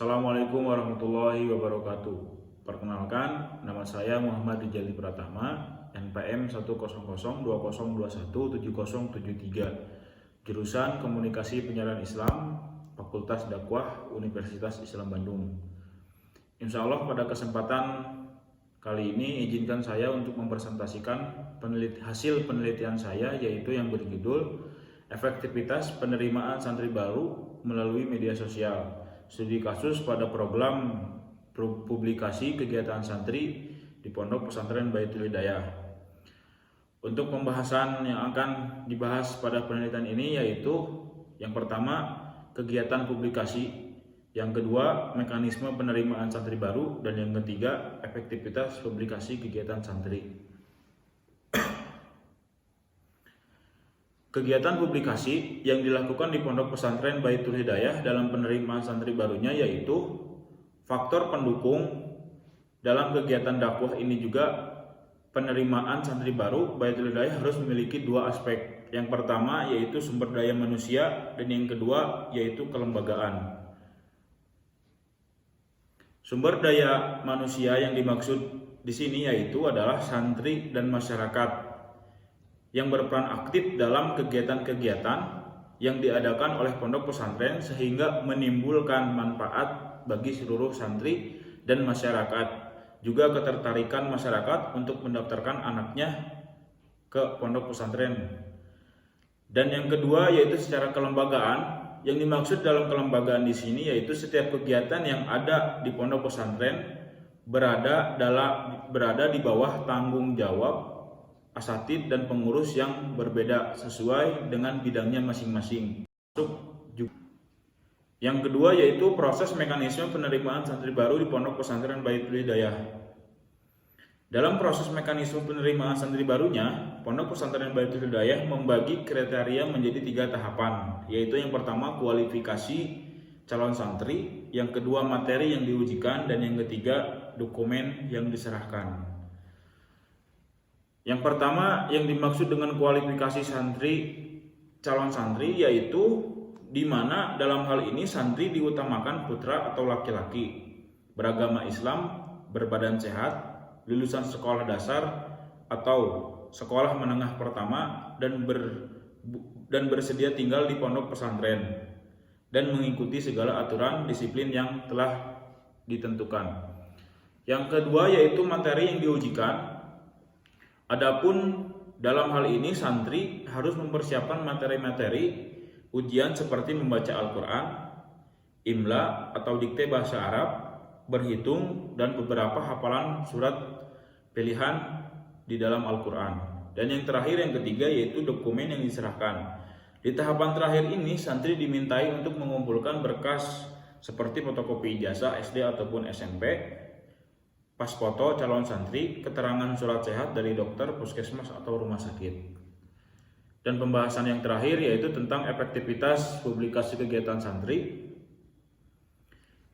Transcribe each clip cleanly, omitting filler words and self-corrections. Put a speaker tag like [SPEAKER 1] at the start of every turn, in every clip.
[SPEAKER 1] Assalamualaikum warahmatullahi wabarakatuh. Perkenalkan, nama saya Muhammad Rijali Pratama, NPM 10020217073, jurusan Komunikasi Penyiaran Islam, Fakultas Dakwah Universitas Islam Bandung. Insya Allah pada kesempatan kali ini izinkan saya untuk mempresentasikan hasil penelitian saya, yaitu yang berjudul Efektivitas Penerimaan Santri Baru Melalui Media Sosial, studi kasus pada program publikasi kegiatan santri di Pondok Pesantren Baitul Hidayah. Untuk pembahasan yang akan dibahas pada penelitian ini yaitu yang pertama, kegiatan publikasi, yang kedua, mekanisme penerimaan santri baru, dan yang ketiga, efektivitas publikasi kegiatan santri. Kegiatan publikasi yang dilakukan di Pondok Pesantren Baitul Hidayah dalam penerimaan santri barunya yaitu faktor pendukung dalam kegiatan dakwah ini juga. Penerimaan santri baru Baitul Hidayah harus memiliki dua aspek. Yang pertama yaitu sumber daya manusia, dan yang kedua yaitu kelembagaan. Sumber daya manusia yang dimaksud di sini yaitu adalah santri dan masyarakat yang berperan aktif dalam kegiatan-kegiatan yang diadakan oleh pondok pesantren sehingga menimbulkan manfaat bagi seluruh santri dan masyarakat. Juga ketertarikan masyarakat untuk mendaftarkan anaknya ke pondok pesantren. Dan yang kedua yaitu secara kelembagaan. Yang dimaksud dalam kelembagaan di sini yaitu setiap kegiatan yang ada di pondok pesantren berada di bawah tanggung jawab asatid dan pengurus yang berbeda sesuai dengan bidangnya masing-masing. Yang kedua yaitu proses mekanisme penerimaan santri baru di Pondok Pesantren Baitul Hidayah. Dalam proses mekanisme penerimaan santri barunya, Pondok Pesantren Baitul Hidayah membagi kriteria menjadi 3 tahapan, yaitu yang pertama kualifikasi calon santri, yang kedua materi yang diujikan, dan yang ketiga dokumen yang diserahkan. Yang pertama yang dimaksud dengan kualifikasi calon santri yaitu di mana dalam hal ini santri diutamakan putra atau laki-laki, beragama Islam, berbadan sehat, lulusan sekolah dasar atau sekolah menengah pertama, dan bersedia tinggal di pondok pesantren dan mengikuti segala aturan disiplin yang telah ditentukan. Yang kedua yaitu materi yang diujikan. Adapun dalam hal ini santri harus mempersiapkan materi-materi ujian seperti membaca Al-Quran, imla atau dikte bahasa Arab, berhitung, dan beberapa hafalan surat pilihan di dalam Al-Quran. Dan yang terakhir, yang ketiga, yaitu dokumen yang diserahkan. Di tahapan terakhir ini santri dimintai untuk mengumpulkan berkas seperti fotokopi ijazah SD ataupun SMP, pas foto calon santri, keterangan surat sehat dari dokter, puskesmas atau rumah sakit. Dan pembahasan yang terakhir yaitu tentang efektivitas publikasi kegiatan santri.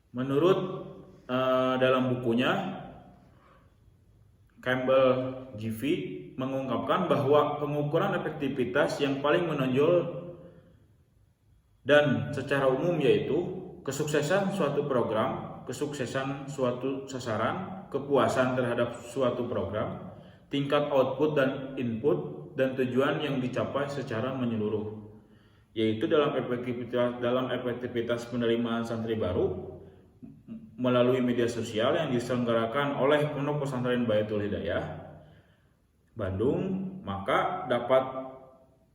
[SPEAKER 1] Menurut dalam bukunya Campbell GV mengungkapkan bahwa pengukuran efektivitas yang paling menonjol dan secara umum yaitu kesuksesan suatu program, kesuksesan suatu sasaran, kepuasan terhadap suatu program, tingkat output dan input, dan tujuan yang dicapai secara menyeluruh, yaitu dalam efektivitas penerimaan santri baru melalui media sosial yang diselenggarakan oleh Pondok Pesantren Baitul Hidayah Bandung, maka dapat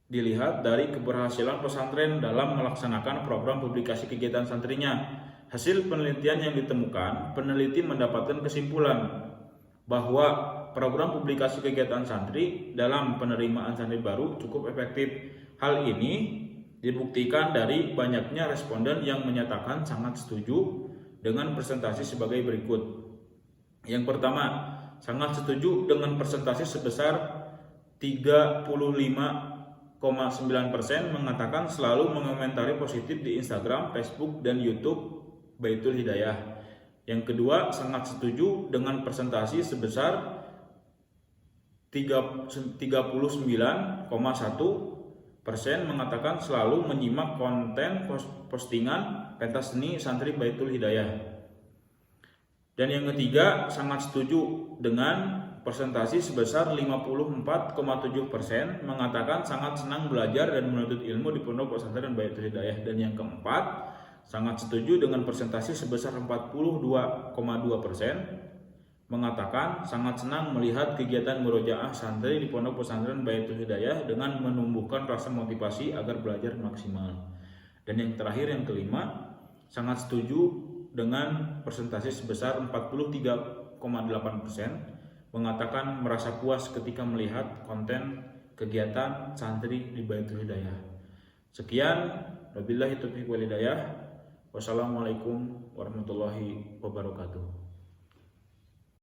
[SPEAKER 1] dilihat dari keberhasilan pesantren dalam melaksanakan program publikasi kegiatan santrinya. Hasil penelitian yang ditemukan, peneliti mendapatkan kesimpulan bahwa program publikasi kegiatan santri dalam penerimaan santri baru cukup efektif. Hal ini dibuktikan dari banyaknya responden yang menyatakan sangat setuju dengan presentasi sebagai berikut. Yang pertama, sangat setuju dengan presentasi sebesar 35,9% mengatakan selalu mengomentari positif di Instagram, Facebook, dan YouTube Baitul Hidayah. Yang kedua, sangat setuju dengan presentasi sebesar 39,1% mengatakan selalu menyimak konten postingan pentas seni santri Baitul Hidayah. Dan yang ketiga, sangat setuju dengan persentase sebesar 54,7%, mengatakan sangat senang belajar dan menuntut ilmu di Pondok Pesantren Baitul Hidayah. Dan yang keempat, sangat setuju dengan persentase sebesar 42,2%, mengatakan sangat senang melihat kegiatan murojaah santri di Pondok Pesantren Baitul Hidayah dengan menumbuhkan rasa motivasi agar belajar maksimal. Dan yang terakhir, yang kelima, sangat setuju dengan persentase sebesar 43,8%, mengatakan merasa puas ketika melihat konten kegiatan santri di Baitul Hidayah. Sekian, wabillahi taufiq wal hidayah. Wassalamualaikum warahmatullahi wabarakatuh.